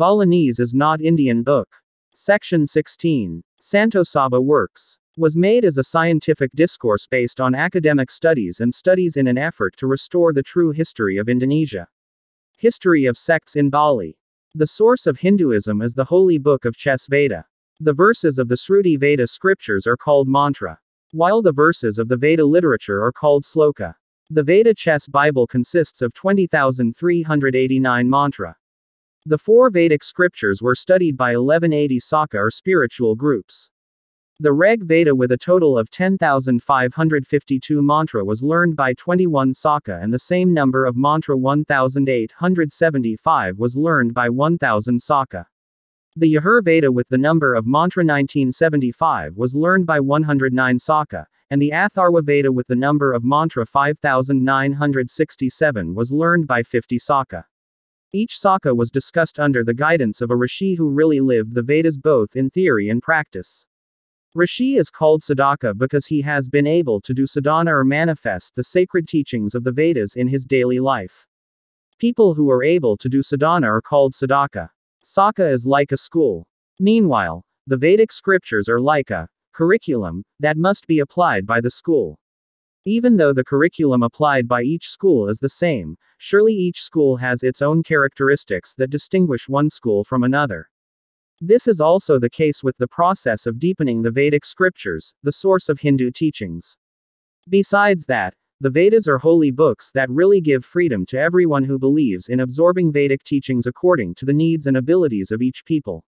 Balinese is not Indian book. Section 16. Santo Saba works. Was made as a scientific discourse based on academic studies and studies in an effort to restore the true history of Indonesia. History of sects in Bali. The source of Hinduism is the holy book of Ches Veda. The verses of the Sruti Veda scriptures are called mantra, while the verses of the Veda literature are called sloka. The Veda Ches Bible consists of 20,389 mantra. The four Vedic scriptures were studied by 1180 Saka or spiritual groups. The Reg Veda with a total of 10,552 mantra was learned by 21 Saka, and the same number of mantra 1,875 was learned by 1,000 Saka. The Yajur Veda with the number of mantra 1975 was learned by 109 Saka, and the Atharva Veda with the number of mantra 5,967 was learned by 50 Saka. Each Saka was discussed under the guidance of a Rishi who really lived the Vedas both in theory and practice. Rishi is called Sadhaka because he has been able to do sadhana or manifest the sacred teachings of the Vedas in his daily life. People who are able to do sadhana are called Sadhaka. Saka is like a school. Meanwhile, the Vedic scriptures are like a curriculum that must be applied by the school. Even though the curriculum applied by each school is the same, surely each school has its own characteristics that distinguish one school from another. This is also the case with the process of deepening the Vedic scriptures, the source of Hindu teachings. Besides that, the Vedas are holy books that really give freedom to everyone who believes in absorbing Vedic teachings according to the needs and abilities of each people.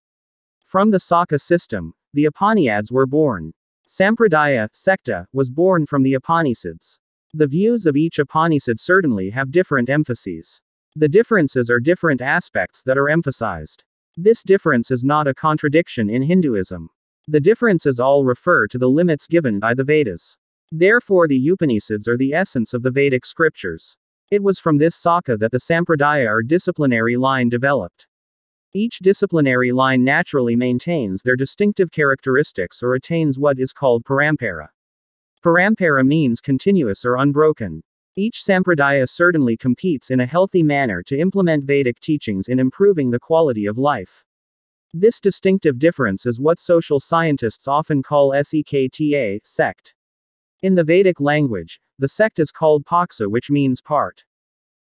From the Saka system, the Upanishads were born. Sampradaya, secta, was born from the Upanishads. The views of each Upanishad certainly have different emphases. The differences are different aspects that are emphasized. This difference is not a contradiction in Hinduism. The differences all refer to the limits given by the Vedas. Therefore, the Upanishads are the essence of the Vedic scriptures. It was from this Saka that the Sampradaya or disciplinary line developed. Each disciplinary line naturally maintains their distinctive characteristics or attains what is called parampara. Parampara means continuous or unbroken. Each Sampradaya certainly competes in a healthy manner to implement Vedic teachings in improving the quality of life. This distinctive difference is what social scientists often call sekta, sect. In the Vedic language, the sect is called paksa, which means part.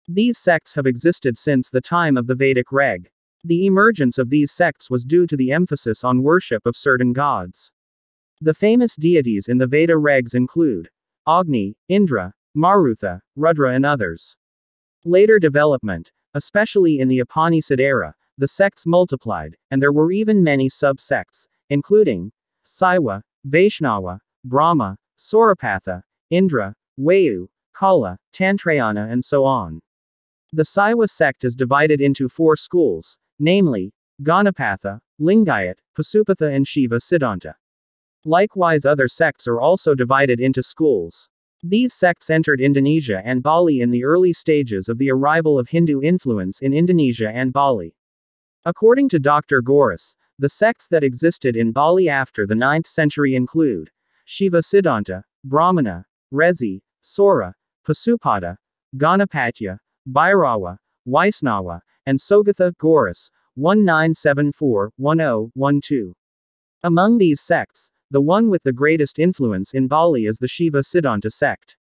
These sects have existed since the time of the Vedic Reg. The emergence of these sects was due to the emphasis on worship of certain gods. The famous deities in the Veda regs include Agni, Indra, Marutha, Rudra, and others. Later development, especially in the Upanishad era, the sects multiplied, and there were even many sub-sects, including Saiva, Vaishnava, Brahma, Saurapatha, Indra, Vayu, Kala, Tantrayana, and so on. The Saiva sect is divided into four schools, namely, Ganapatha, Lingayat, Pasupatha, and Shiva Siddhanta. Likewise, other sects are also divided into schools. These sects entered Indonesia and Bali in the early stages of the arrival of Hindu influence in Indonesia and Bali. According to Dr. Goris, the sects that existed in Bali after the 9th century include Shiva Siddhanta, Brahmana, Rezi, Sora, Pasupata, Ganapatya, Bhairava, Vaisnava, and Sogatha. Goris, 1974-10-12. Among these sects, the one with the greatest influence in Bali is the Shiva Siddhanta sect.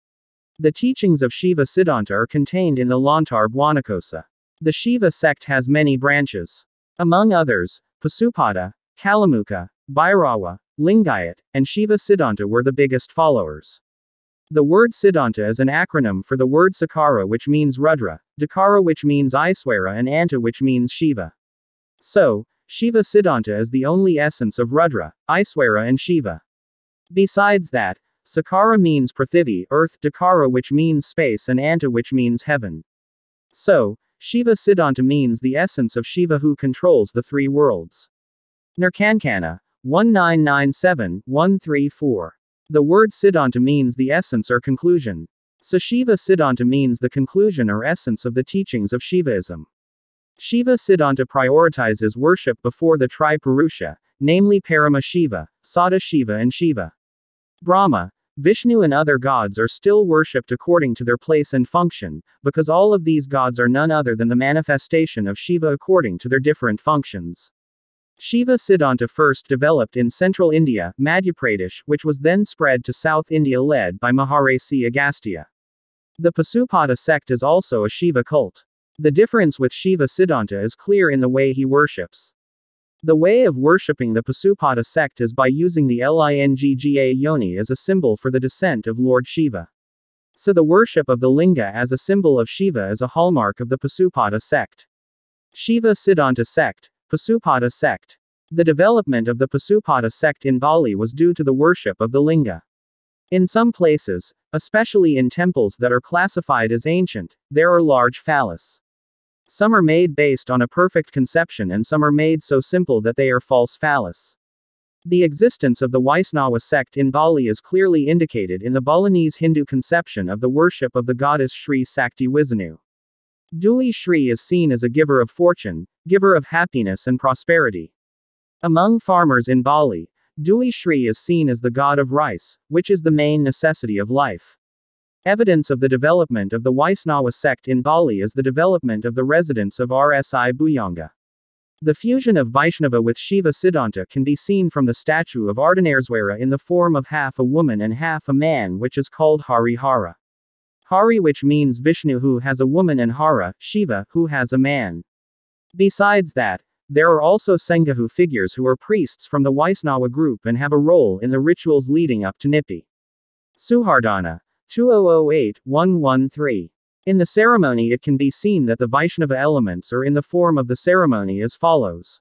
The teachings of Shiva Siddhanta are contained in the Lontar Buanakosa. The Shiva sect has many branches. Among others, Pasupata, Kalamuka, Bhairava, Lingayat, and Shiva Siddhanta were the biggest followers. The word Siddhanta is an acronym for the word Sakara, which means Rudra, Dakara, which means Aiswara, and Anta, which means Shiva. So, Shiva Siddhanta is the only essence of Rudra, Aiswara, and Shiva. Besides that, Sakara means Prithivi, earth, Dakara, which means space, and Anta, which means heaven. So, Shiva Siddhanta means the essence of Shiva who controls the three worlds. Nirkankana, 1997-134. The word Siddhanta means the essence or conclusion. Shiva Siddhanta means the conclusion or essence of the teachings of Shivaism. Shiva Siddhanta prioritizes worship before the Tri-Purusha, namely Parama Shiva, Sada Shiva, and Shiva. Brahma, Vishnu and other gods are still worshipped according to their place and function, because all of these gods are none other than the manifestation of Shiva according to their different functions. Shiva Siddhanta first developed in central India, Madhya Pradesh, which was then spread to South India led by Maharishi Agastya. The Pasupada sect is also a Shiva cult. The difference with Shiva Siddhanta is clear in the way he worships. The way of worshipping the Pasupada sect is by using the Lingga yoni as a symbol for the descent of Lord Shiva. So the worship of the linga as a symbol of Shiva is a hallmark of the Pasupada sect. Shiva Siddhanta sect, Pasupada sect. The development of the Pasupada sect in Bali was due to the worship of the linga. In some places, especially in temples that are classified as ancient, there are large phallus. Some are made based on a perfect conception and some are made so simple that they are false phallus. The existence of the Vaisnava sect in Bali is clearly indicated in the Balinese Hindu conception of the worship of the goddess Sri Sakti Wisnu. Dewi Sri is seen as a giver of fortune, giver of happiness and prosperity. Among farmers in Bali, Dewi Sri is seen as the god of rice, which is the main necessity of life. Evidence of the development of the Vaisnava sect in Bali is the development of the residents of Rsi Buyanga. The fusion of Vaishnava with Shiva Siddhanta can be seen from the statue of Ardhanaraswara in the form of half a woman and half a man, which is called Hari Hara. Hari, which means Vishnu, who has a woman, and Hara, Shiva, who has a man. Besides that, there are also Sanghahu figures who are priests from the Vaisnava group and have a role in the rituals leading up to Nippi. Suhardana 2008-113. In the ceremony it can be seen that the Vaishnava elements are in the form of the ceremony as follows.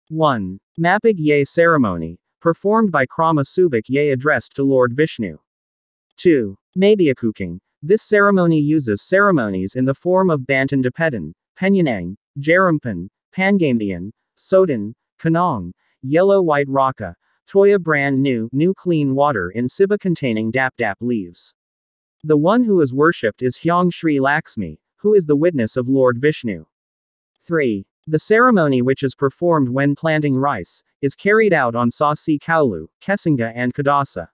1. Napagyeh Ceremony, performed by Krama Subak Ye addressed to Lord Vishnu. 2. Mabia cooking. This ceremony uses ceremonies in the form of Bantan Depetan, Penyanang, Jerumpan, Pangambian, Sodan, Kanong, yellow white raka, Toya brand new clean water in Siba containing dap leaves. The one who is worshipped is Hyang Sri Lakshmi, who is the witness of Lord Vishnu. 3. The ceremony, which is performed when planting rice, is carried out on Sasi Kaulu, Kesinga and Kadasa.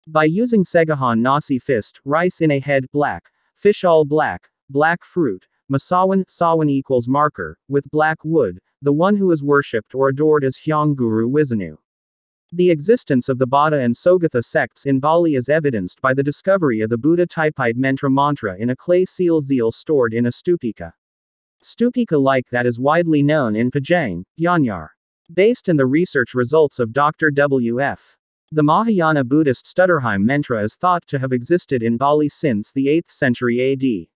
By using Segahan nasi fist, rice in a head, black, fish all black, black fruit, Masawan, sawan equals marker, with black wood, the one who is worshipped or adored is Hyang Guru Wisnu. The existence of the Bada and Sogatha sects in Bali is evidenced by the discovery of the Buddha typite mantra in a clay seal stored in a stupika. Stupika like that is widely known in Pajang, Gianyar. Based on the research results of Dr. W.F. The Mahayana Buddhist Stutterheim mantra is thought to have existed in Bali since the 8th century AD.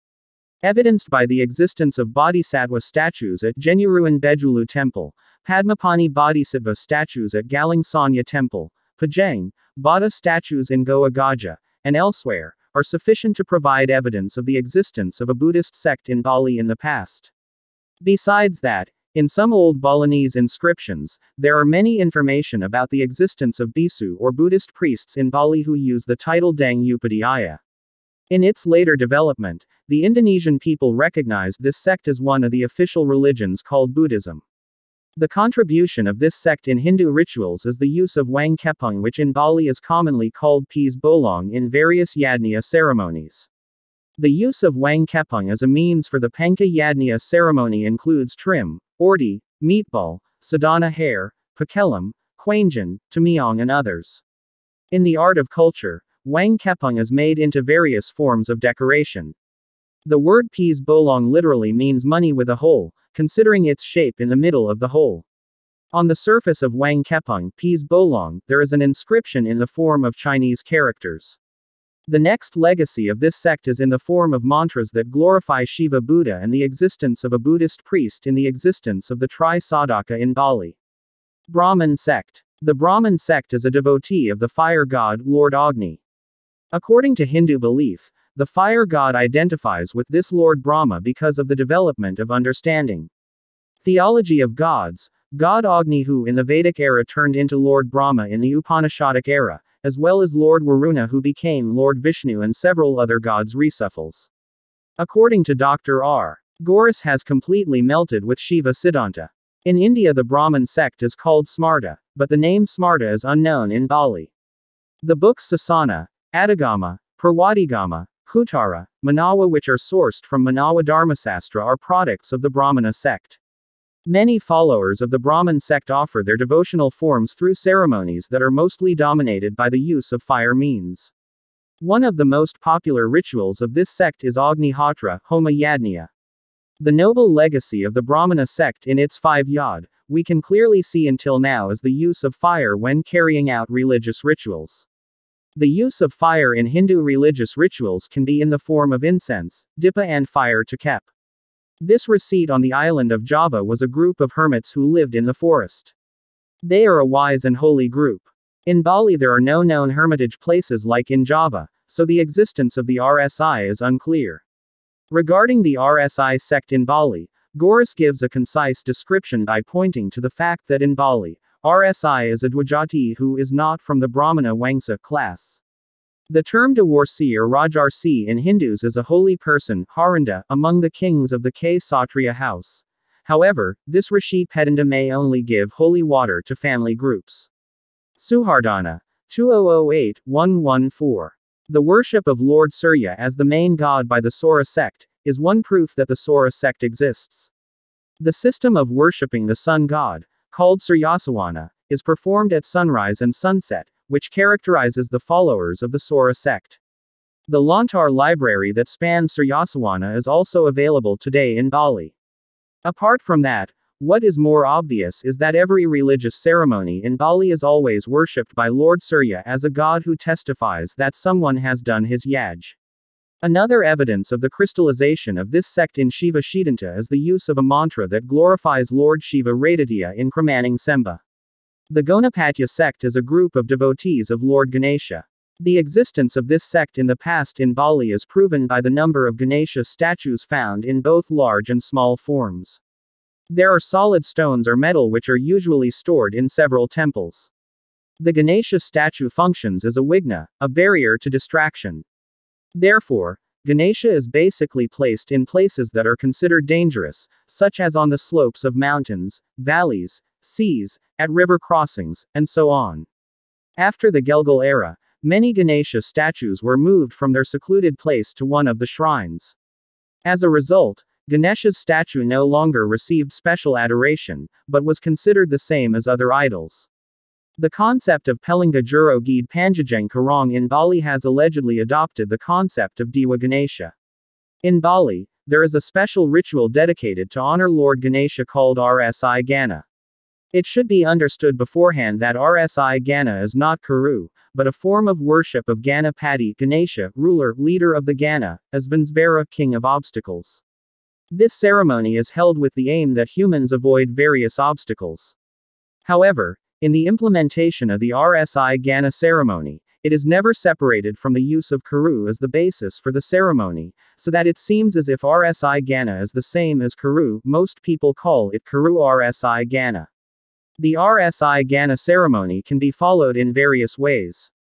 Evidenced by the existence of Bodhisattva statues at Jenuruan Bejulu Temple, Padmapani Bodhisattva statues at Galing Sanya Temple, Pajang, Bada statues in Goa Gaja, and elsewhere, are sufficient to provide evidence of the existence of a Buddhist sect in Bali in the past. Besides that, in some old Balinese inscriptions, there are many information about the existence of Bisu or Buddhist priests in Bali who use the title Dang Upadhyaya. In its later development, the Indonesian people recognized this sect as one of the official religions called Buddhism. The contribution of this sect in Hindu rituals is the use of Wang Kepung, which in Bali is commonly called Peas Bolong, in various Yajna ceremonies. The use of Wang Kepung as a means for the Panca Yajna ceremony includes trim, ordi, meatball, sadhana hair, pakelam, quanjan, tamyong and others. In the art of culture, Wang Kepung is made into various forms of decoration. The word Peas Bolong literally means money with a hole, considering its shape in the middle of the hole. On the surface of Wang Kepung, Peas Bolong, there is an inscription in the form of Chinese characters. The next legacy of this sect is in the form of mantras that glorify Shiva Buddha and the existence of a Buddhist priest in the existence of the Tri-Sadaka in Bali. Brahman Sect. The Brahman Sect is a devotee of the fire god, Lord Agni. According to Hindu belief, the fire god identifies with this Lord Brahma because of the development of understanding. Theology of gods, God Agni, who in the Vedic era turned into Lord Brahma in the Upanishadic era, as well as Lord Varuna, who became Lord Vishnu, and several other gods' reshuffles. According to Dr. R. Goris has completely melted with Shiva Siddhanta. In India the Brahman sect is called Smarta, but the name Smarta is unknown in Bali. The books Sasana, Adhigama, Purwadigama, Kuttara, Manawa, which are sourced from Manawa Dharmasastra, are products of the Brahmana sect. Many followers of the Brahman sect offer their devotional forms through ceremonies that are mostly dominated by the use of fire means. One of the most popular rituals of this sect is Agnihotra, Homa Yajna. The noble legacy of the Brahmana sect in its 5 yad, we can clearly see until now, is the use of fire when carrying out religious rituals. The use of fire in Hindu religious rituals can be in the form of incense, dipa, and fire to kep. This receipt on the island of Java was a group of hermits who lived in the forest. They are a wise and holy group. In Bali there are no known hermitage places like in Java, so the existence of the RSI is unclear. Regarding the RSI sect in Bali, Goris gives a concise description by pointing to the fact that in Bali, RSI is a Dwajati who is not from the Brahmana Wangsa class. The term Dewarsi or Rajarsi in Hindus is a holy person, Harinda, among the kings of the Kshatriya house. However, this Rishi Pedanda may only give holy water to family groups. Suhardana. 2008-114. The worship of Lord Surya as the main god by the Saura sect is one proof that the Saura sect exists. The system of worshipping the sun god, called Suryasavana, is performed at sunrise and sunset, which characterizes the followers of the Saura sect. The Lontar library that spans Suryasavana is also available today in Bali. Apart from that, what is more obvious is that every religious ceremony in Bali is always worshipped by Lord Surya as a god who testifies that someone has done his yaj. Another evidence of the crystallization of this sect in Shiva Siddhanta is the use of a mantra that glorifies Lord Shiva Raditya in Kramanang Semba. The Napagyeh sect is a group of devotees of Lord Ganesha. The existence of this sect in the past in Bali is proven by the number of Ganesha statues found in both large and small forms. There are solid stones or metal which are usually stored in several temples. The Ganesha statue functions as a vigna, a barrier to distraction. Therefore, Ganesha is basically placed in places that are considered dangerous, such as on the slopes of mountains, valleys, seas, at river crossings, and so on. After the Gelgal era, many Ganesha statues were moved from their secluded place to one of the shrines. As a result, Ganesha's statue no longer received special adoration, but was considered the same as other idols. The concept of Pelinga Juro Geed Panjajang Karong in Bali has allegedly adopted the concept of Dewa Ganesha. In Bali, there is a special ritual dedicated to honor Lord Ganesha called Rsi Gana. It should be understood beforehand that Rsi Gana is not Kuru, but a form of worship of Ganapati Ganesha, ruler, leader of the Gana, as Vansvara, king of obstacles. This ceremony is held with the aim that humans avoid various obstacles. However, in the implementation of the Rsi Gana ceremony, it is never separated from the use of Kuru as the basis for the ceremony, so that it seems as if Rsi Gana is the same as Kuru. Most people call it Kuru Rsi Gana. The Rsi Gana ceremony can be followed in various ways.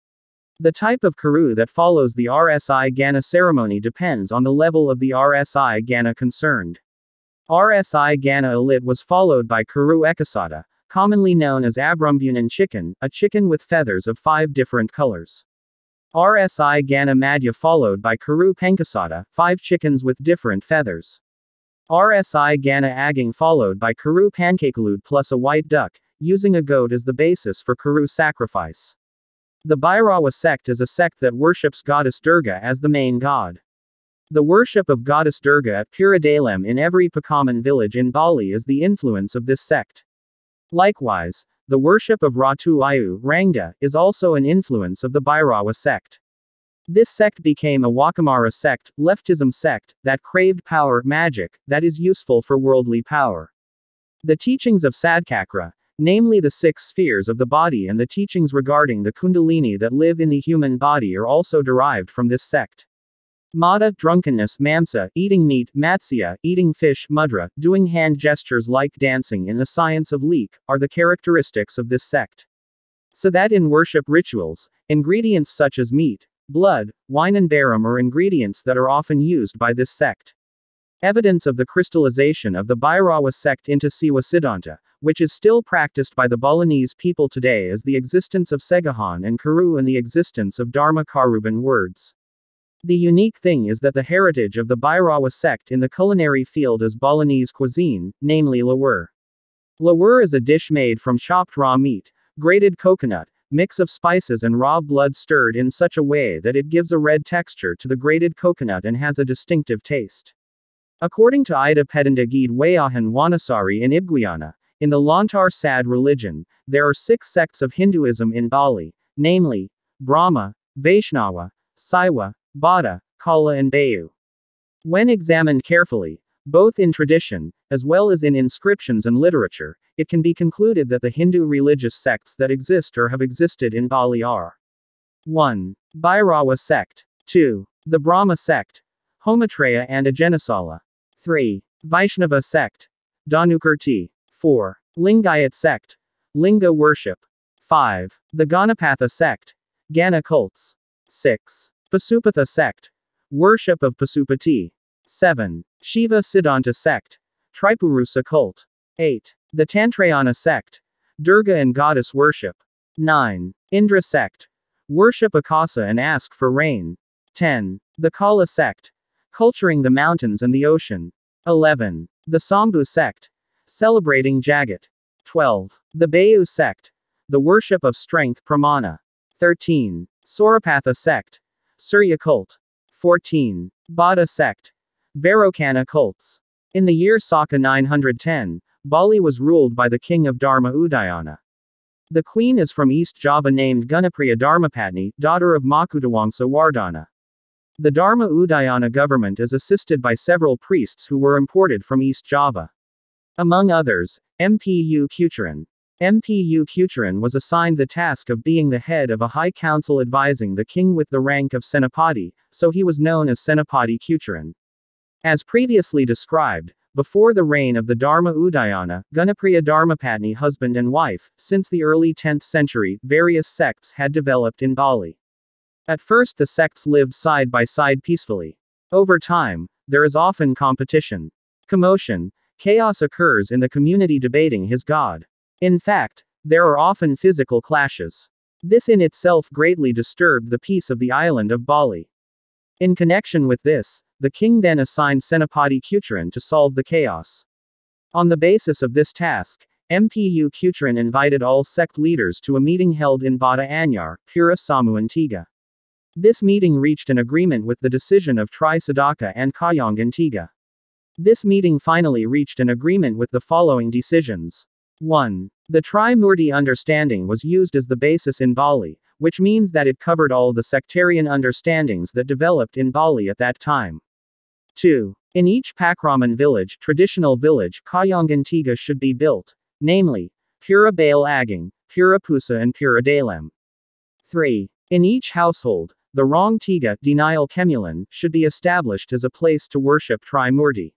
The type of Kuru that follows the Rsi Gana ceremony depends on the level of the Rsi Gana concerned. Rsi Gana Alit was followed by Kuru Ekasada, commonly known as Abrumbunan chicken, a chicken with feathers of 5 different colors. Rsi Gana Madhya followed by Kuru Penkasada, 5 chickens with different feathers. Rsi Gana Agang followed by Kuru Pancakalud plus a white duck, using a goat as the basis for Kuru sacrifice. The Bhairava sect is a sect that worships goddess Durga as the main god. The worship of goddess Durga at Puradalem in every Pakaman village in Bali is the influence of this sect. Likewise, the worship of Ratu Ayu, Rangda, is also an influence of the Bhairava sect. This sect became a Wakamara sect, leftism sect, that craved power, magic, that is useful for worldly power. The teachings of Sadkakra, namely the 6 spheres of the body, and the teachings regarding the kundalini that live in the human body are also derived from this sect. Mada, drunkenness, mamsa, eating meat, matsya, eating fish, mudra, doing hand gestures like dancing in the science of leek, are the characteristics of this sect. So that in worship rituals, ingredients such as meat, blood, wine and baram are ingredients that are often used by this sect. Evidence of the crystallization of the Bhairava sect into Siva Siddhanta, which is still practiced by the Balinese people today, is the existence of Segahan and Karu and the existence of Dharma Karuban words. The unique thing is that the heritage of the Bhairawa sect in the culinary field is Balinese cuisine, namely lawur. Lawur is a dish made from chopped raw meat, grated coconut, mix of spices and raw blood stirred in such a way that it gives a red texture to the grated coconut and has a distinctive taste. According to Ida Pedandagid Wayahan Wanasari in Ibguyana, in the Lontar Sad religion, there are 6 sects of Hinduism in Bali, namely, Brahma, Vaishnava, Saiva, Bada, Kala and Bayu. When examined carefully, both in tradition, as well as in inscriptions and literature, it can be concluded that the Hindu religious sects that exist or have existed in Bali are 1. Bhairawa sect, 2. The Brahma sect, Homatraya and Ajanisala, 3. Vaishnava sect, Dhanukirti, 4. Lingayat sect, Linga worship, 5. The Ganapatha sect, Gana cults, 6. Pasupatha sect, worship of Pasupati, 7. Shiva Siddhanta sect, Tripurusa cult, 8. The Tantrayana sect, Durga and goddess worship, 9. Indra sect, worship Akasa and ask for rain, 10. The Kala sect, culturing the mountains and the ocean, 11. The Sambhu sect, celebrating Jagat, 12. The Bayu sect, the worship of strength Pramana, 13. Saurapatha sect, Surya cult, 14. Bada sect, Vairocana cults. In the year Saka 910, Bali was ruled by the king of Dharma Udayana. The queen is from East Java named Gunapriya Dharmapatni, daughter of Makutawangsa Wardana. The Dharma Udayana government is assisted by several priests who were imported from East Java. Among others, Mpu Kucharan. Mpu Kucharan was assigned the task of being the head of a high council advising the king with the rank of Senapati, so he was known as Senapati Kucharan. As previously described, before the reign of the Dharma Udayana, Gunapriya Dharmapatni husband and wife, since the early 10th century, various sects had developed in Bali. At first the sects lived side by side peacefully. Over time, there is often competition. Commotion, chaos occurs in the community debating his god. In fact, there are often physical clashes. This in itself greatly disturbed the peace of the island of Bali. In connection with this, the king then assigned Senapati Kucharan to solve the chaos. On the basis of this task, Mpu Kucharan invited all sect leaders to a meeting held in Bada Anyar, Pura Samu Antigua. This meeting reached an agreement with the decision of Tri Sadaka and Kayong Antigua. This meeting finally reached an agreement with the following decisions. 1. The Tri-Murti understanding was used as the basis in Bali, which means that it covered all the sectarian understandings that developed in Bali at that time. 2. In each Pakraman village, traditional village, Kayong Antigua should be built, namely, Pura Bail Aging, Pura Pusa and Pura Dalem. 3. In each household, the Rong Tiga, Denial Kemulan, should be established as a place to worship Tri-Murti.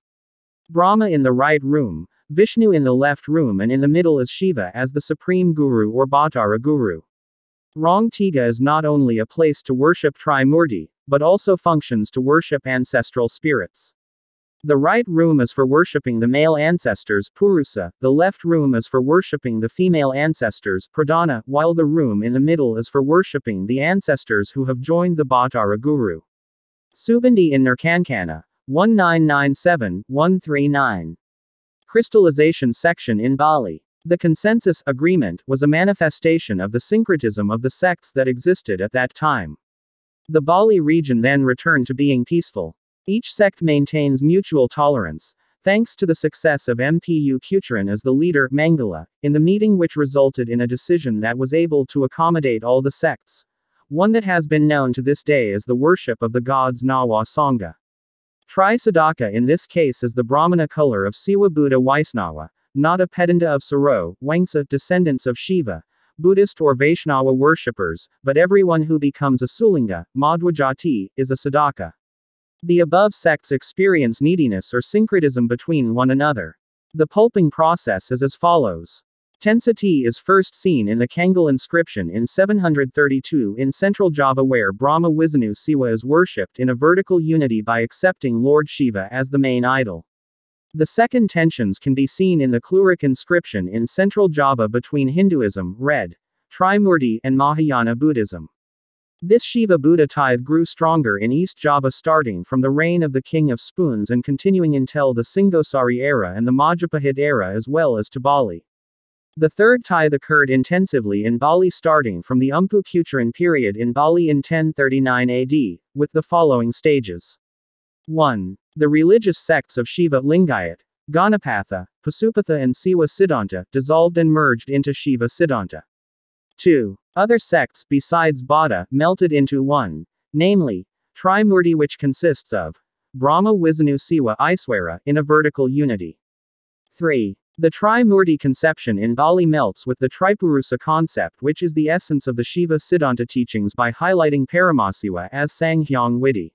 Brahma in the right room, Vishnu in the left room and in the middle is Shiva as the supreme guru or Bhattara guru. Rong Tiga is not only a place to worship Tri-Murti, but also functions to worship ancestral spirits. The right room is for worshipping the male ancestors Purusa, the left room is for worshipping the female ancestors Pradhana, while the room in the middle is for worshipping the ancestors who have joined the Bhattara guru. Subandi in Nirkankana, 1997-139. Crystallization section in Bali. The consensus agreement was a manifestation of the syncretism of the sects that existed at that time. The Bali region then returned to being peaceful. Each sect maintains mutual tolerance, thanks to the success of Mpu Kucharan as the leader, Mangala, in the meeting which resulted in a decision that was able to accommodate all the sects, one that has been known to this day as the worship of the gods Nawa Sangha. Tri Sadaka in this case is the Brahmana color of Siwa Buddha Vaisnava, not a pedanta of Saro, Wangsa, descendants of Shiva, Buddhist or Vaishnava worshippers, but everyone who becomes a Sulinga, Madhwajati, is a Sadaka. The above sects experience neediness or syncretism between one another. The pulping process is as follows. Tensati is first seen in the Kangal inscription in 732 in central Java where Brahma Vishnu Siwa is worshipped in a vertical unity by accepting Lord Shiva as the main idol. The second tensions can be seen in the Klurik inscription in central Java between Hinduism, Red, Trimurti, and Mahayana Buddhism. This Shiva Buddha tithe grew stronger in East Java starting from the reign of the King of Spoons and continuing until the Singosari era and the Majapahit era as well as to Bali. The third tithe occurred intensively in Bali starting from the Umpu Kucharan period in Bali in 1039 AD, with the following stages. 1. The religious sects of Shiva Lingayat, Ganapatha, Pasupatha and Siwa Siddhanta dissolved and merged into Shiva Siddhanta. 2. Other sects besides Bada melted into one, namely, Trimurti, which consists of Brahma Vishnu Siwa Iswara in a vertical unity. 3. The Trimurti conception in Bali melts with the Tripurusa concept, which is the essence of the Shiva Siddhanta teachings by highlighting Paramasiva as Sanghyang Widi.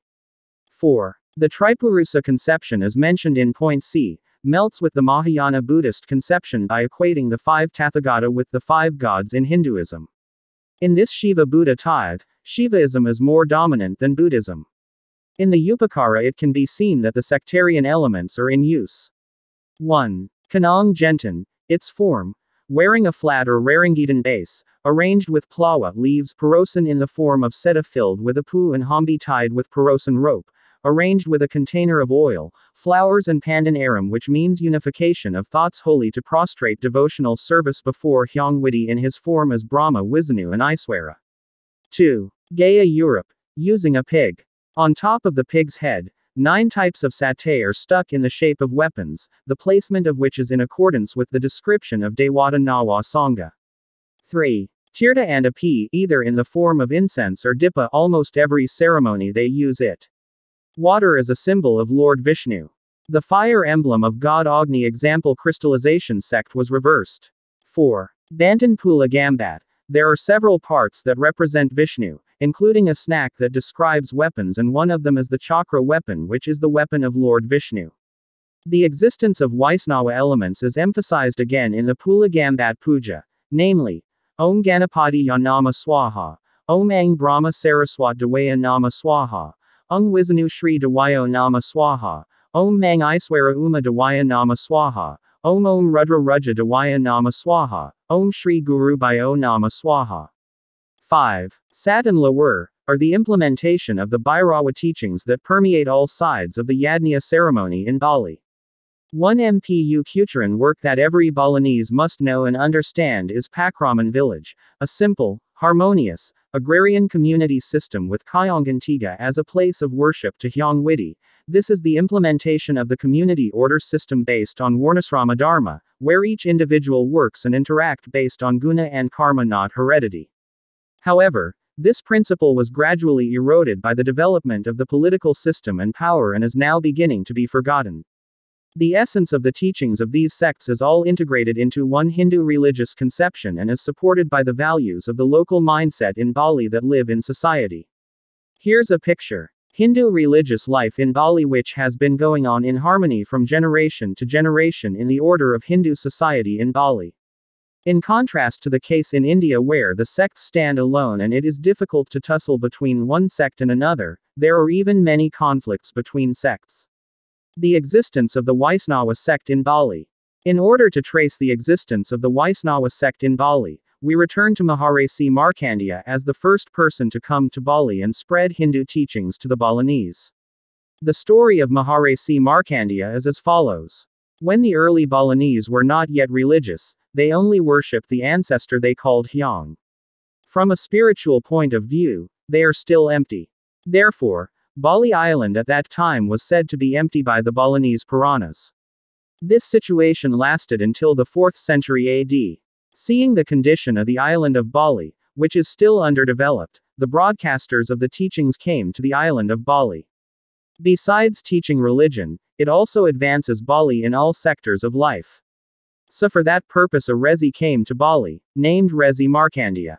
4. The Tripurusa conception as mentioned in point C, melts with the Mahayana Buddhist conception by equating the 5 Tathagata with the 5 gods in Hinduism. In this Shiva Buddha tithe, Shivaism is more dominant than Buddhism. In the Upakara it can be seen that the sectarian elements are in use. 1. Kanang Jentan, its form, wearing a flat or Rarangitan base, arranged with plawa leaves Parosan in the form of seta filled with a pu and hambi tied with Parosan rope, arranged with a container of oil, flowers and pandan aram, which means unification of thoughts holy to prostrate devotional service before Hyang Widi in his form as Brahma Vishnu and Iswara. 2. Gaya Europe, using a pig. On top of the pig's head, 9 types of satay are stuck in the shape of weapons, the placement of which is in accordance with the description of Dewata Nawa Sangha. 3. Tirta and a pea, either in the form of incense or dipa, almost every ceremony they use it. Water is a symbol of Lord Vishnu. The fire emblem of God Agni example crystallization sect was reversed. 4. Bantan Pula Gambat. There are several parts that represent Vishnu, including a snack that describes weapons, and one of them is the chakra weapon, which is the weapon of Lord Vishnu. The existence of Vaisnava elements is emphasized again in the Pula Gambat Puja, namely, Om Ganapati Ya Nama Swaha, Om Ang Brahma Saraswat Dewaya Nama Swaha, Ung Vishnu Shri Dewayo Nama Swaha, Om Mang Iswara Uma Dewaya Nama Swaha, Om Om Rudra Ruja Dewaya Nama Swaha, Om Shri Guru Bhayo Nama Swaha. 5. Sat and Lawur are the implementation of the Bhairawa teachings that permeate all sides of the Yajna ceremony in Bali. One Mpu Kucharan work that every Balinese must know and understand is Pakraman village, a simple, harmonious, agrarian community system with Kyangantiga as a place of worship to Hyang Widi. This is the implementation of the community order system based on Varnasrama Dharma, where each individual works and interact based on guna and karma, not heredity. However, this principle was gradually eroded by the development of the political system and power and is now beginning to be forgotten. The essence of the teachings of these sects is all integrated into one Hindu religious conception and is supported by the values of the local mindset in Bali that live in society. Here's a picture. Hindu religious life in Bali, which has been going on in harmony from generation to generation in the order of Hindu society in Bali. In contrast to the case in India where the sects stand alone and it is difficult to tussle between one sect and another, there are even many conflicts between sects. The existence of the Vaisnava sect in Bali. In order to trace the existence of the Vaisnava sect in Bali, we return to Maharishi Markandeya as the first person to come to Bali and spread Hindu teachings to the Balinese. The story of Maharishi Markandeya is as follows. When the early Balinese were not yet religious, they only worshipped the ancestor they called Hyang. From a spiritual point of view, they are still empty. Therefore, Bali Island at that time was said to be empty by the Balinese Puranas. This situation lasted until the 4th century AD. Seeing the condition of the island of Bali, which is still underdeveloped, the broadcasters of the teachings came to the island of Bali. Besides teaching religion, it also advances Bali in all sectors of life. So for that purpose a Rezi came to Bali, named Rezi Markandeya.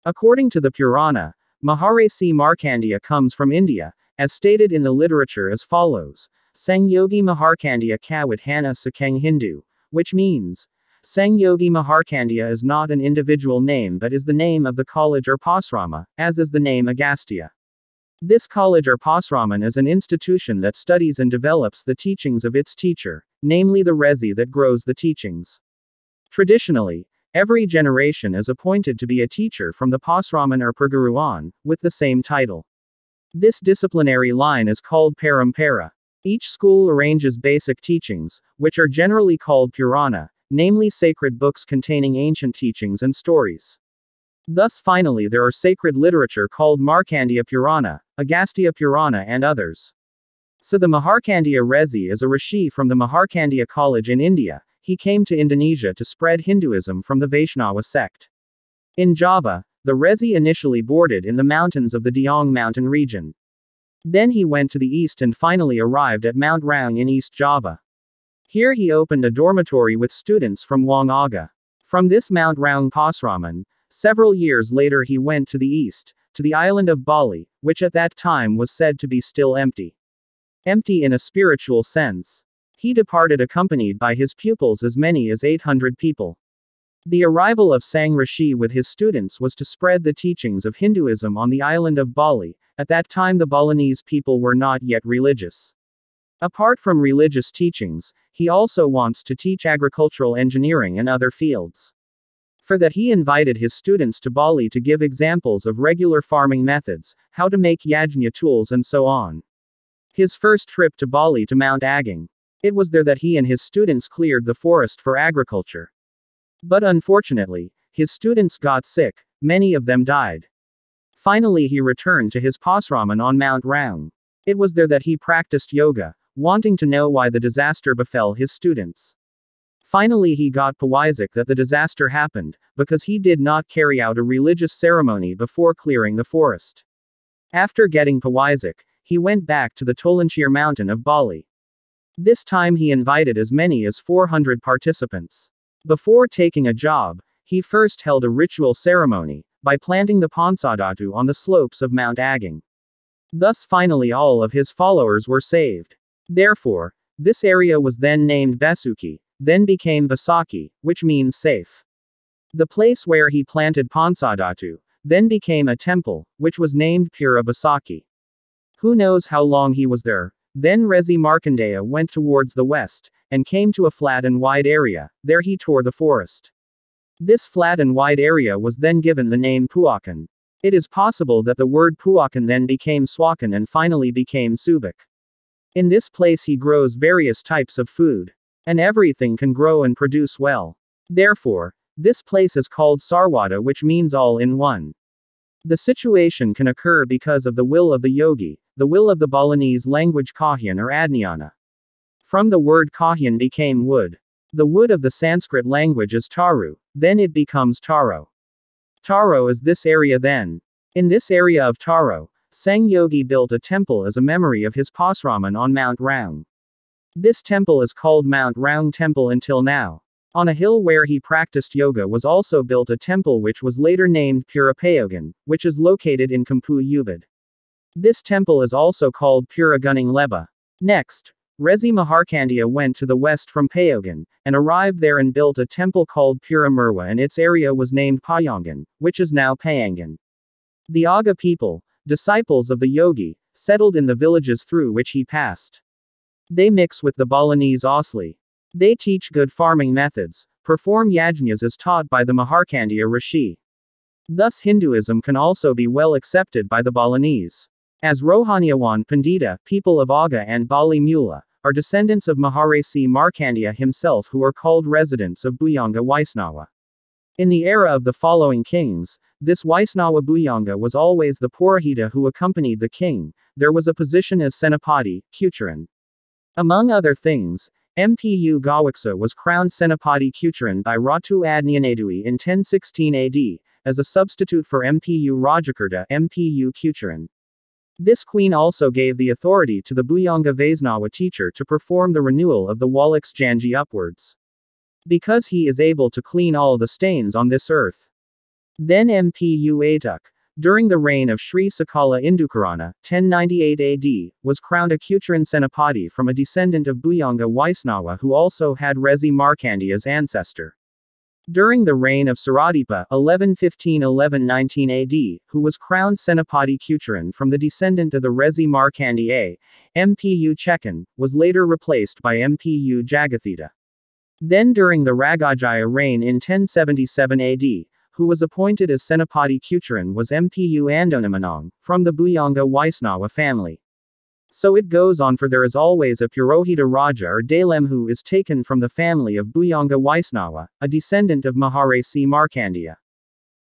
According to the Purana, Maharishi Markandeya comes from India, as stated in the literature as follows. Sangyogi Maharkandeya Kawit Hana Sakeng Hindu, which means, Sangyogi Maharkandeya is not an individual name but is the name of the college or pasrama, as is the name Agastya. This college or pasraman is an institution that studies and develops the teachings of its teacher, namely the resi that grows the teachings. Traditionally, every generation is appointed to be a teacher from the pasraman or perguruan, with the same title. This disciplinary line is called parampara. Each school arranges basic teachings, which are generally called Purana, namely sacred books containing ancient teachings and stories. Thus finally there are sacred literature called Markandeya Purana, Agastya Purana and others. So the Maharkandeya Rezi is a rishi from the Maharkandeya College in India. He came to Indonesia to spread Hinduism from the Vaishnava sect. In Java, the Rezi initially boarded in the mountains of the Dieng mountain region. Then he went to the east and finally arrived at Mount Raung in East Java. Here he opened a dormitory with students from Wang Aga. From this Mount Raung pasraman, several years later he went to the east, to the island of Bali, which at that time was said to be still empty. Empty in a spiritual sense. He departed accompanied by his pupils as many as 800 people. The arrival of Sang Rishi with his students was to spread the teachings of Hinduism on the island of Bali. At that time the Balinese people were not yet religious. Apart from religious teachings, he also wants to teach agricultural engineering and other fields. For that he invited his students to Bali to give examples of regular farming methods, how to make yajna tools and so on. His first trip to Bali to Mount Agung. It was there that he and his students cleared the forest for agriculture. But unfortunately, his students got sick, many of them died. Finally he returned to his pasraman on Mount Raung. It was there that he practiced yoga, wanting to know why the disaster befell his students. Finally he got Pawisak that the disaster happened, because he did not carry out a religious ceremony before clearing the forest. After getting Pawisak, he went back to the Tolanchir mountain of Bali. This time he invited as many as 400 participants. Before taking a job, he first held a ritual ceremony, by planting the Ponsadatu on the slopes of Mount Agung. Thus finally all of his followers were saved. Therefore, this area was then named Basuki, then became Basaki, which means safe. The place where he planted Ponsadatu, then became a temple, which was named Pura Basaki. Who knows how long he was there. Then Rezi Markandeya went towards the west, and came to a flat and wide area. There he tore the forest. This flat and wide area was then given the name Puakan. It is possible that the word Puakan then became Swakan and finally became Subak. In this place he grows various types of food. And everything can grow and produce well. Therefore, this place is called Sarwada, which means all in one. The situation can occur because of the will of the yogi, the will of the Balinese language Kahyan or Adnyana. From the word Kahyan became wood. The wood of the Sanskrit language is taru, then it becomes taro. Taro is this area then. In this area of Taro, Sang Yogi built a temple as a memory of his pasraman on Mount Raung. This temple is called Mount Raung Temple until now. On a hill where he practiced yoga was also built a temple which was later named Pura Payogan, which is located in Kampu Ubud. This temple is also called Pura Gunung Leba. Next, Rezi Maharkandeya went to the west from Payogan, and arrived there and built a temple called Pura Merwa and its area was named Payangan, which is now Payangan. The Aga people, disciples of the yogi, settled in the villages through which he passed. They mix with the Balinese Osli. They teach good farming methods, perform yajnas as taught by the Maharkandeya Rishi. Thus Hinduism can also be well accepted by the Balinese. As Rohaniawan Pandita, people of Aga and Bali Mula, are descendants of Maharesi Markandeya himself who are called residents of Buyanga Vaisnava. In the era of the following kings, this Vaisnava Buyanga was always the Purahita who accompanied the king. There was a position as Senapati, Kucharan. Among other things, Mpu Gawaksa was crowned Senapati Kucharan by Ratu Adnyanadui in 1016 AD, as a substitute for Mpu Rajakarta Mpu Kucharan. This queen also gave the authority to the Buyanga Vaisnava teacher to perform the renewal of the Wallaks Janji upwards. Because he is able to clean all the stains on this earth. Then Mpu Atuk, during the reign of Sri Sakala Indukarana, 1098 AD, was crowned a Kucharan Senapati from a descendant of Buyanga Vaisnava who also had Rezi Markandeya's ancestor. During the reign of Saradipa 1115–1119 AD, who was crowned Senapati Kucharan from the descendant of the Rezi Markandeya, Mpu Chekan, was later replaced by Mpu Jagathita. Then during the Ragajaya reign in 1077 AD, who was appointed as Senapati Kucharan was Mpu Andonamanong, from the Buyanga Vaisnava family. So it goes on, for there is always a Purohita Raja or Dalem who is taken from the family of Buyanga Vaisnava, a descendant of Maharishi Markandeya.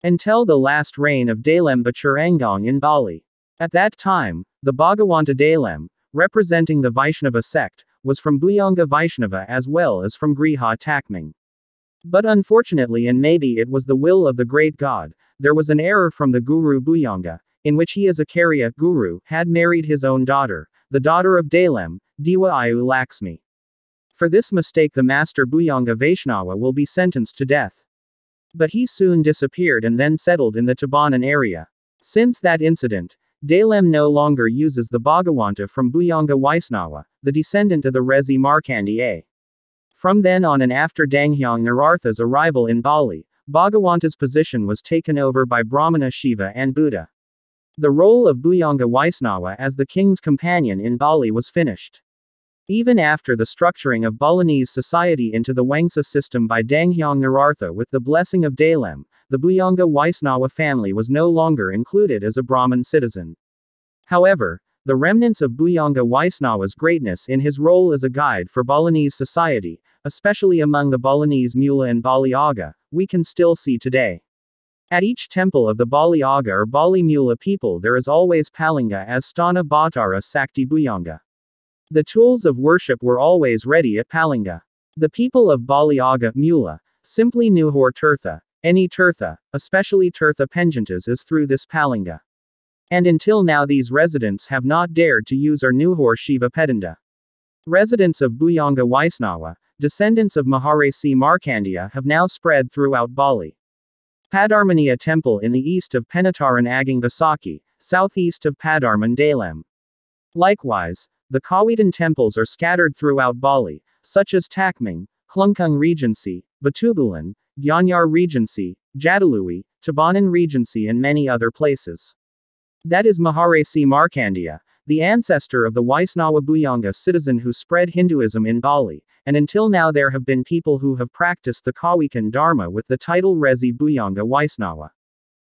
Until the last reign of Dalem Bachur Engong in Bali. At that time, the Bhagawanta Dalem, representing the Vaishnava sect, was from Buyanga Vaishnava as well as from Griha Takming. But unfortunately, and maybe it was the will of the great God, there was an error from the Guru Buyanga, in which he as a Karya Guru had married his own daughter, the daughter of Dalem, Diwa Ayu Laxmi. For this mistake the master Buyanga Vaishnava will be sentenced to death. But he soon disappeared and then settled in the Tabanan area. Since that incident, Dalem no longer uses the Bhagawanta from Buyanga Vaisnava, the descendant of the Rezi Markandeya. From then on and after Danghyang Narartha's arrival in Bali, Bhagawanta's position was taken over by Brahmana Shiva and Buddha. The role of Buyanga Vaisnava as the king's companion in Bali was finished. Even after the structuring of Balinese society into the Wangsa system by Danghyang Narartha with the blessing of Dalem, the Buyanga Vaisnava family was no longer included as a Brahmin citizen. However, the remnants of Buyanga Vaisnava's greatness in his role as a guide for Balinese society, especially among the Balinese Mula and Bali Aga, we can still see today. At each temple of the Bali Aga or Bali Mula people there is always Palinga as Sthana Bhattara Sakti Buyanga. The tools of worship were always ready at Palinga. The people of Bali Aga Mula simply knew Hor Tirtha, any Tirtha, especially Tirtha Penjantas is through this Palinga. And until now these residents have not dared to use our Nuhor Shiva Pedanda. Residents of Buyanga Vaisnava, descendants of Maharishi Markandeya have now spread throughout Bali. Padarmaniya Temple in the east of Penataran Agang Basaki, southeast of Padarman Dalem. Likewise, the Kawitan temples are scattered throughout Bali, such as Takming, Klungkung Regency, Batubulan, Gianyar Regency, Jadalui, Tabanan Regency and many other places. That is Maharishi Markandeya, the ancestor of the Vaisnava Buyanga citizen who spread Hinduism in Bali, and until now there have been people who have practiced the Kawikan Dharma with the title Rezi Buyanga Vaisnava.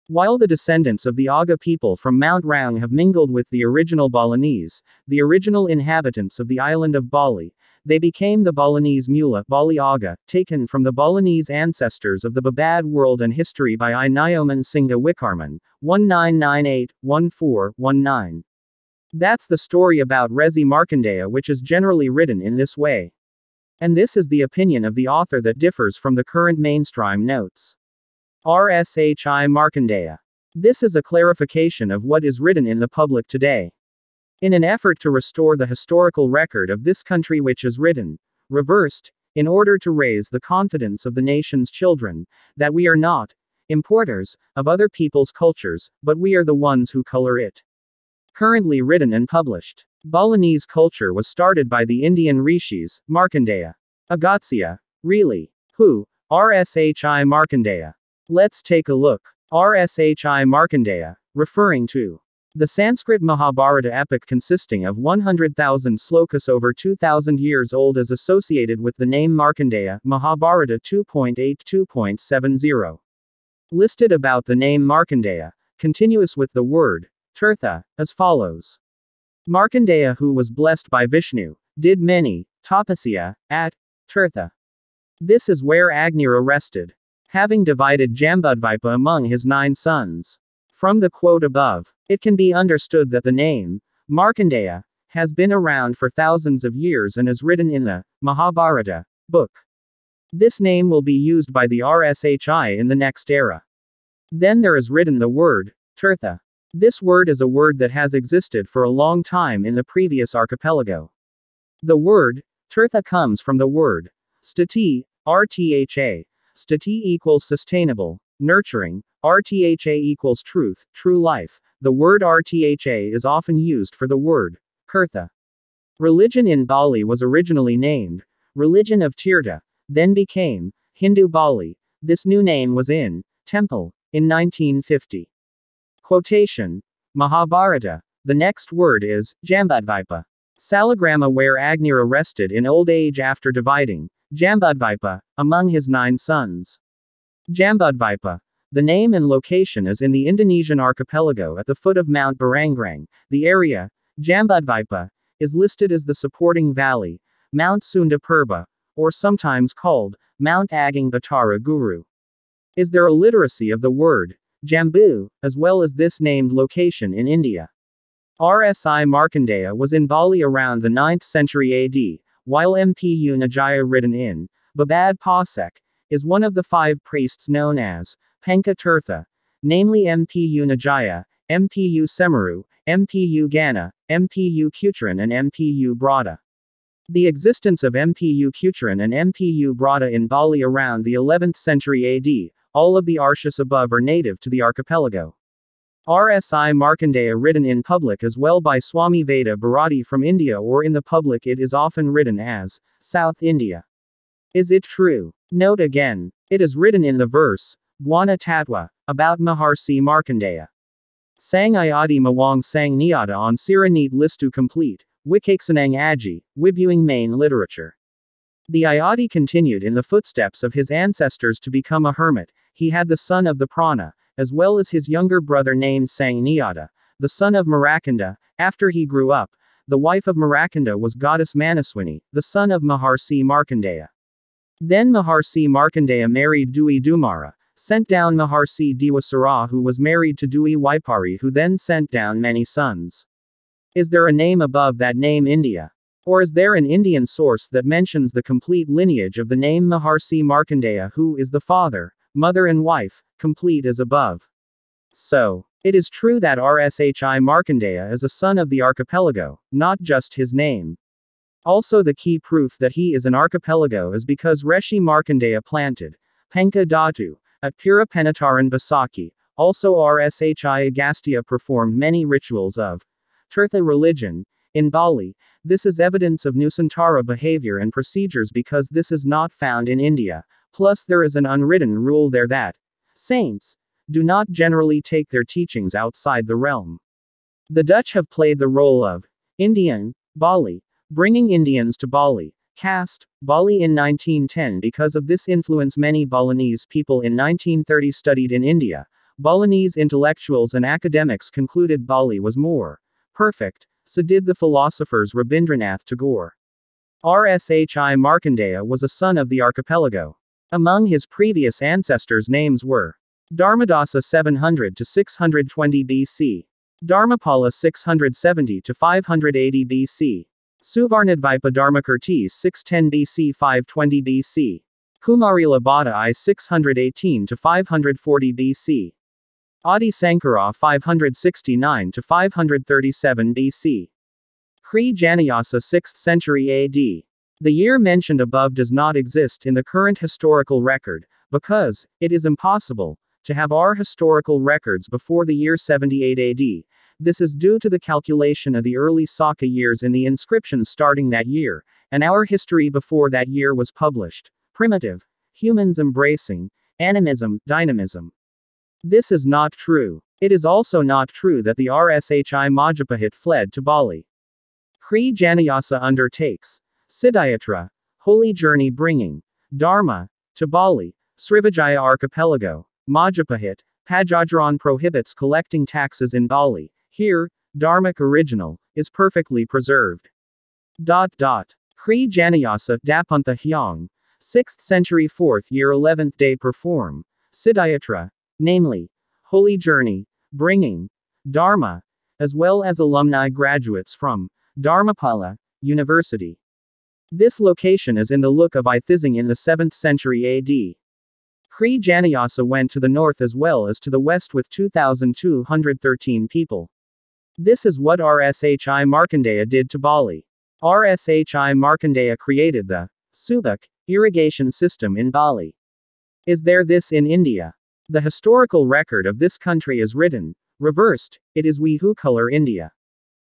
While the descendants of the Aga people from Mount Raung have mingled with the original Balinese, the original inhabitants of the island of Bali, they became the Balinese Mula Bali Aga, taken from the Balinese ancestors of the Babad world and history by I. Nyoman Singha Wikarman, 1998-1419. That's the story about Rezi Markandeya which is generally written in this way. And this is the opinion of the author that differs from the current mainstream notes. Rshi Markandeya. This is a clarification of what is written in the public today. In an effort to restore the historical record of this country which is written, reversed, in order to raise the confidence of the nation's children, that we are not importers of other people's cultures, but we are the ones who color it. Currently written and published. Balinese culture was started by the Indian rishis, Markandeya. Agatsya. Really? Who? Rshi Markandeya. Let's take a look. Rshi Markandeya, referring to the Sanskrit Mahabharata epic consisting of 100,000 slokas over 2,000 years old is associated with the name Markandeya, Mahabharata 2.82.70. Listed about the name Markandeya, continuous with the word Tirtha, as follows. Markandeya, who was blessed by Vishnu, did many tapasya at Tirtha. This is where Agnira rested, having divided Jambudvipa among his 9 sons. From the quote above, it can be understood that the name Markandeya has been around for thousands of years and is written in the Mahabharata book. This name will be used by the Rshi in the next era. Then there is written the word Tirtha. This word is a word that has existed for a long time in the previous archipelago. The word Tirtha comes from the word stati, rtha. Stati equals sustainable, nurturing, rtha equals truth, true life. The word rtha is often used for the word Kirtha. Religion in Bali was originally named Religion of Tirtha, then became Hindu Bali. This new name was in temple in 1950. Quotation. Mahabharata. The next word is Jambudvipa. Salagrama where Agnira rested in old age after dividing Jambudvipa among his 9 sons. Jambudvipa. The name and location is in the Indonesian archipelago at the foot of Mount Barangrang. The area, Jambudvipa, is listed as the supporting valley, Mount Sunda Purba, or sometimes called Mount Agung Batara Guru. Is there a literacy of the word Jambu, as well as this named location in India? RSI Markandeya was in Bali around the 9th century AD, while Mpu Najaya written in Babad Pasek, is one of the 5 priests known as Penka Tirtha, namely Mpu Najaya, Mpu Semaru, Mpu Gana, Mpu Kucharan and Mpu Brata. The existence of Mpu Kucharan and Mpu Brata in Bali around the 11th century AD, all of the arshas above are native to the archipelago. RSI Markandeya written in public as well by Swami Veda Bharati from India, or in the public it is often written as South India. Is it true? Note again, it is written in the verse, Bwana Tatwa, about Maharsi Markandeya. Sang Ayadi Mawang Sang Niata on Sira Neat Listu Complete, Wikaksanang Aji, Wibuing Main Literature. The Ayadi continued in the footsteps of his ancestors to become a hermit. He had the son of the Prana, as well as his younger brother named Sang Niata, the son of Marakanda. After he grew up, the wife of Marakanda was goddess Manaswini, the son of Maharsi Markandeya. Then Maharsi Markandeya married Dui Dumara, sent down Maharsi Diwasara, who was married to Dui Waipari, who then sent down many sons. Is there a name above that name India? Or is there an Indian source that mentions the complete lineage of the name Maharsi Markandeya, who is the father, mother and wife, complete as above? So, it is true that Rshi Markandeya is a son of the archipelago, not just his name. Also the key proof that he is an archipelago is because Rishi Markandeya planted Penka Dhatu at Pura Penataran Basaki. Also Rshi Agastya performed many rituals of Tirtha religion in Bali. This is evidence of Nusantara behavior and procedures because this is not found in India. Plus there is an unwritten rule there that saints do not generally take their teachings outside the realm. The Dutch have played the role of Indian, Bali, bringing Indians to Bali, caste, Bali in 1910. Because of this influence many Balinese people in 1930 studied in India. Balinese intellectuals and academics concluded Bali was more perfect, so did the philosophers Rabindranath Tagore. Rshi Markandeya was a son of the archipelago. Among his previous ancestors' names were Dharmadasa 700 to 620 BC, Dharmapala 670 to 580 BC, Suvarnadvipa Dharmakirti 610 BC 520 BC, Kumarila Bhatta I 618 to 540 BC, Adi Sankara 569 to 537 BC, Sri Janayasa 6th century AD. The year mentioned above does not exist in the current historical record, because it is impossible to have our historical records before the year 78 AD. This is due to the calculation of the early Saka years in the inscriptions starting that year, and our history before that year was published. Primitive humans embracing animism, dynamism. This is not true. It is also not true that the Rshi Majapahit fled to Bali. Sri Janayasa undertakes Siddhayatra, holy journey bringing Dharma to Bali, Srivijaya archipelago, Majapahit, Pajajran prohibits collecting taxes in Bali. Here, Dharmic original is perfectly preserved. Sri Janayasa Dapuntha Hyang, 6th century 4th year 11th day perform Siddhayatra, namely, holy journey, bringing Dharma, as well as alumni graduates from Dharmapala University. This location is in the look of Ithizing in the 7th century AD. Sri Janayasa went to the north as well as to the west with 2,213 people. This is what Rshi Markandeya did to Bali. Rshi Markandeya created the Subak irrigation system in Bali. Is there this in India? The historical record of this country is written, reversed, it is we who color India.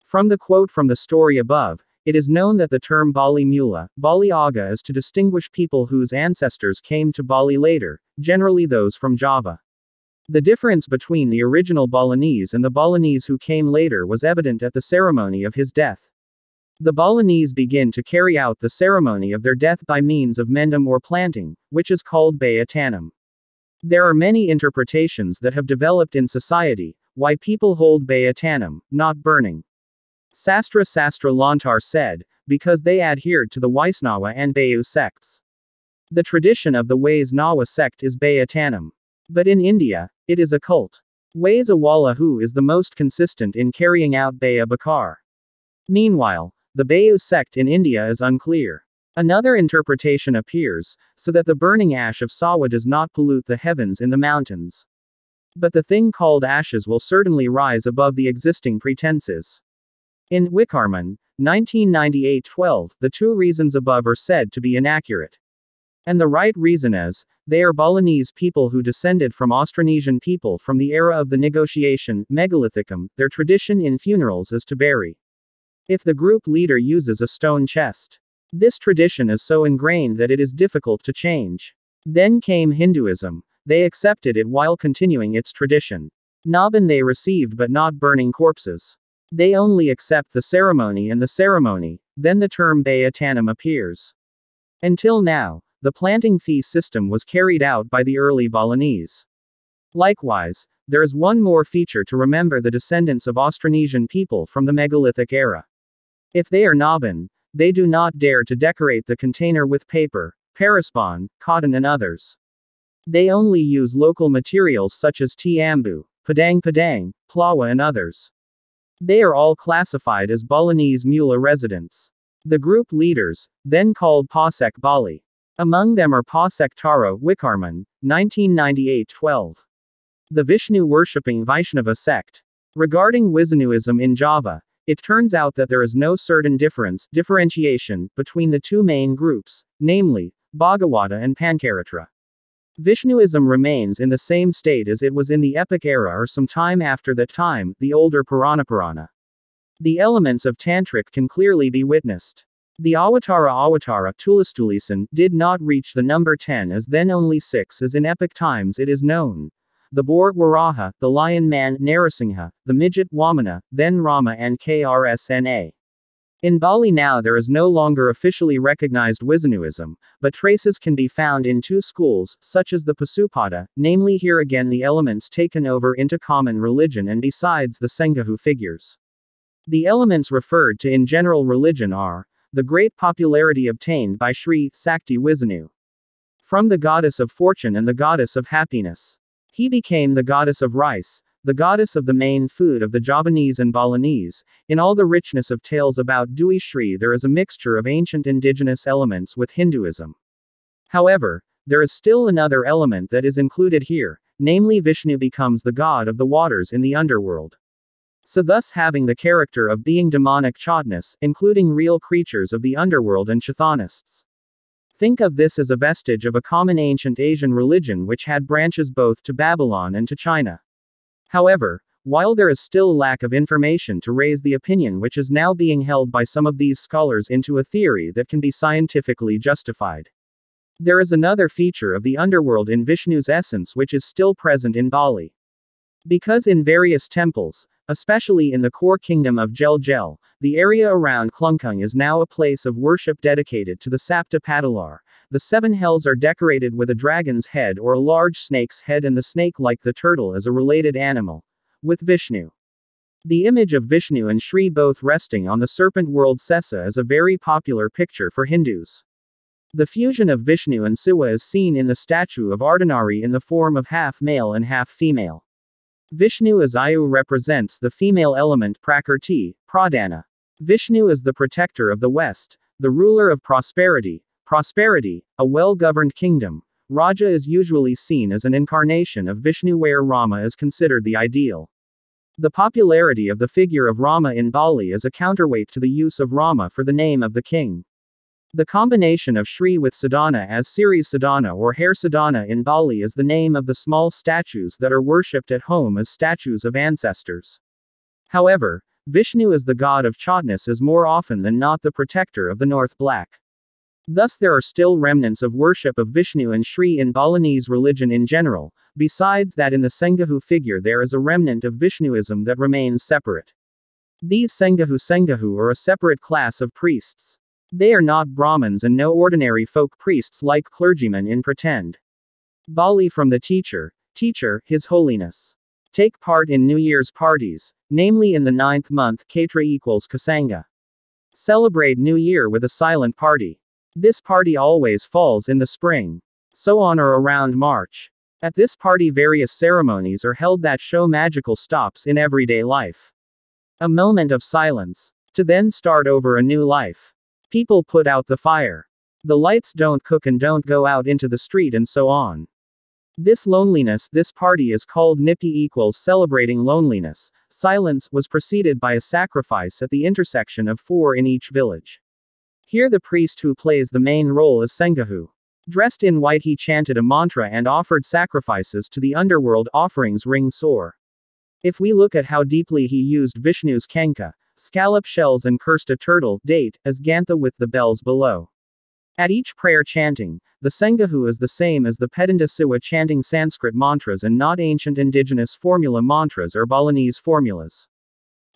From the quote from the story above, it is known that the term Bali Mula, Bali Aga is to distinguish people whose ancestors came to Bali later, generally those from Java. The difference between the original Balinese and the Balinese who came later was evident at the ceremony of his death. The Balinese begin to carry out the ceremony of their death by means of mendum or planting, which is called Baya Tanam. There are many interpretations that have developed in society, why people hold Baya Tanam, not burning. Sastra Lontar said, because they adhered to the Vaisnava and Bayu sects. The tradition of the Vaisnava sect is Baya Tanam. But in India, it is a cult. Vaisawala who is the most consistent in carrying out Baya Bakar. Meanwhile, the Bayu sect in India is unclear. Another interpretation appears, so that the burning ash of sawa does not pollute the heavens in the mountains. But the thing called ashes will certainly rise above the existing pretenses. In Wickarman, 1998-12, the two reasons above are said to be inaccurate. And the right reason is, they are Balinese people who descended from Austronesian people from the era of the negotiation, Megalithicum, their tradition in funerals is to bury. If the group leader uses a stone chest. This tradition is so ingrained that it is difficult to change. Then came Hinduism. They accepted it while continuing its tradition. Naban they received but not burning corpses. They only accept the ceremony and the ceremony, then the term Baya Tanam appears. Until now, the planting fee system was carried out by the early Balinese. Likewise, there is one more feature to remember: the descendants of Austronesian people from the megalithic era. If they are Naban, they do not dare to decorate the container with paper, paraspan, cotton and others. They only use local materials such as tiambu, padang, plawa and others. They are all classified as Balinese Mula residents. The group leaders, then called Pasek Bali. Among them are Pasek Taro Wickarman, 1998-12. The Vishnu-worshipping Vaishnava sect. Regarding Vishnuism in Java, it turns out that there is no certain differentiation, between the two main groups, namely, Bhagavata and Pancaratra. Vishnuism remains in the same state as it was in the epic era or some time after that time, the older Purana. The elements of Tantric can clearly be witnessed. The Awatara Tulistulisan did not reach the number 10 as then only 6 as in epic times it is known. The boar Waraha, the lion man Narasingha, the midget Wamana, then Rama and Krsna. In Bali now there is no longer officially recognized Vishnuism, but traces can be found in two schools, such as the Pasupada, namely here again the elements taken over into common religion and besides the Sanghahu figures. The elements referred to in general religion are the great popularity obtained by Sri Sakti Vishnu from the goddess of fortune and the goddess of happiness. He became the goddess of rice, the goddess of the main food of the Javanese and Balinese. In all the richness of tales about Dewi Shri there is a mixture of ancient indigenous elements with Hinduism. However, there is still another element that is included here, namely Vishnu becomes the god of the waters in the underworld. So thus having the character of being demonic Chatnas, including real creatures of the underworld and Chathanists. Think of this as a vestige of a common ancient Asian religion which had branches both to Babylon and to China. However, while there is still a lack of information to raise the opinion which is now being held by some of these scholars into a theory that can be scientifically justified. There is another feature of the underworld in Vishnu's essence which is still present in Bali. Because in various temples, especially in the core kingdom of Jel, the area around Klungkung is now a place of worship dedicated to the Sapta Padalar. The 7 hells are decorated with a dragon's head or a large snake's head and the snake like the turtle as a related animal, with Vishnu. The image of Vishnu and Shri both resting on the serpent world Sesa is a very popular picture for Hindus. The fusion of Vishnu and Siva is seen in the statue of Ardhanari in the form of half male and half female. Vishnu as Ayu represents the female element Prakrti, Pradhana. Vishnu is the protector of the West, the ruler of prosperity, a well-governed kingdom. Raja is usually seen as an incarnation of Vishnu where Rama is considered the ideal. The popularity of the figure of Rama in Bali is a counterweight to the use of Rama for the name of the king. The combination of Shri with Sadhana as Siris Sadhana or Hair Sadhana in Bali is the name of the small statues that are worshipped at home as statues of ancestors. However, Vishnu as the god of Chatnas is more often than not the protector of the North Black. Thus there are still remnants of worship of Vishnu and Shri in Balinese religion in general. Besides that, in the Senghahu figure there is a remnant of Vishnuism that remains separate. These Senghahu are a separate class of priests. They are not Brahmins and no ordinary folk priests like clergymen in pretend. Bali from the teacher, His Holiness. Take part in New Year's parties, namely in the 9th month Kaitra equals Kasanga. Celebrate New Year with a silent party. This party always falls in the spring. So on or around March. At this party various ceremonies are held that show magical stops in everyday life. A moment of silence. To then start over a new life. People put out the fire. The lights don't cook and don't go out into the street and so on. This loneliness, this party is called Nipi equals celebrating loneliness. Silence was preceded by a sacrifice at the intersection of 4 in each village. Here the priest who plays the main role is Senghahu. Dressed in white he chanted a mantra and offered sacrifices to the underworld. Offerings ring sore. If we look at how deeply he used Vishnu's kanka, scallop shells and cursed a turtle, date, as gantha with the bells below. At each prayer chanting, the Senghahu is the same as the Pedanta Siwa chanting Sanskrit mantras and not ancient indigenous formula mantras or Balinese formulas.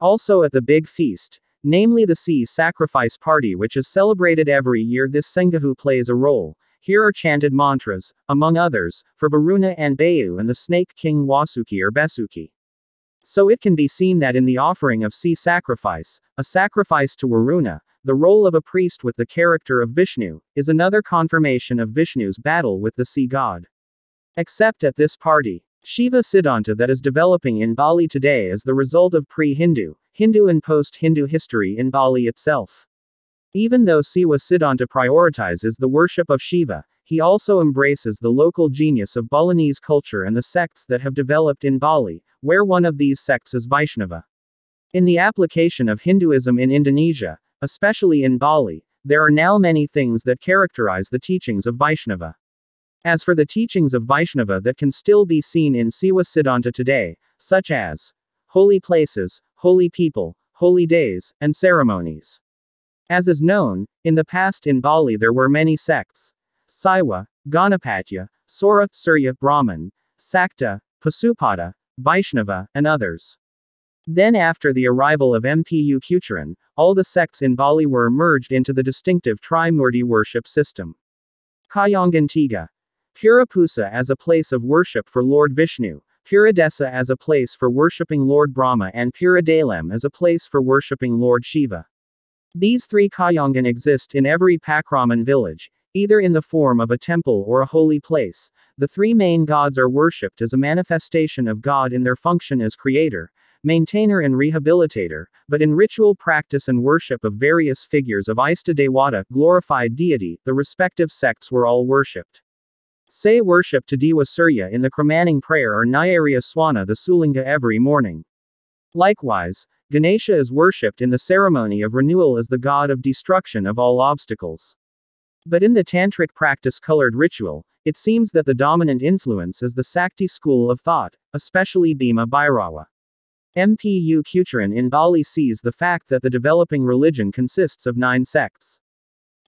Also at the big feast, namely the sea sacrifice party which is celebrated every year, this Senghahu plays a role. Here are chanted mantras, among others, for Baruna and Bayu and the snake king Wasuki or Besuki. So it can be seen that in the offering of sea sacrifice, a sacrifice to Varuna, the role of a priest with the character of Vishnu, is another confirmation of Vishnu's battle with the sea god. Except at this party, Shiva Siddhanta that is developing in Bali today is the result of pre-Hindu, Hindu and post-Hindu history in Bali itself. Even though Siva Siddhanta prioritizes the worship of Shiva, he also embraces the local genius of Balinese culture and the sects that have developed in Bali, where one of these sects is Vaishnava. In the application of Hinduism in Indonesia, especially in Bali, there are now many things that characterize the teachings of Vaishnava. As for the teachings of Vaishnava that can still be seen in Siva Siddhanta today, such as holy places, holy people, holy days, and ceremonies. As is known, in the past in Bali there were many sects: Saiwa, Ganapatyya, Sora, Surya, Brahman, Sakta, Pasupada, Vaishnava, and others. Then after the arrival of Mpu Kucharan, all the sects in Bali were merged into the distinctive Trimurti worship system. Kayangantiga. Purapusa as a place of worship for Lord Vishnu, Puradesa as a place for worshipping Lord Brahma and Puradalem as a place for worshipping Lord Shiva. These 3 Kayangan exist in every Pakraman village, either in the form of a temple or a holy place. The 3 main gods are worshipped as a manifestation of God in their function as creator, maintainer and rehabilitator, but in ritual practice and worship of various figures of Ista Dewata, glorified deity, the respective sects were all worshipped. Say worship to Dewa Surya in the Kramanang prayer or Nyarya Swana the Sulinga every morning. Likewise, Ganesha is worshipped in the ceremony of renewal as the god of destruction of all obstacles. But in the tantric practice-colored ritual, it seems that the dominant influence is the Sakti school of thought, especially Bhima Bhairava. Mpu Kucharan in Bali sees the fact that the developing religion consists of 9 sects.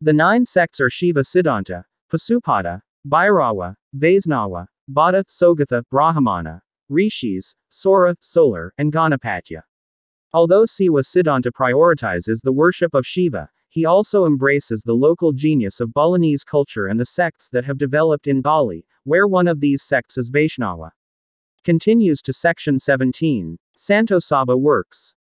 The 9 sects are Shiva Siddhanta, Pasupada, Bhairava, Vaisnava, Bhatta, Sogatha, Brahmana, Rishis, Sora, Solar, and Ganapatya. Although Siva Siddhanta prioritizes the worship of Shiva, he also embraces the local genius of Balinese culture and the sects that have developed in Bali, where one of these sects is Vaishnava. Continues to section 17. Santo Saba works.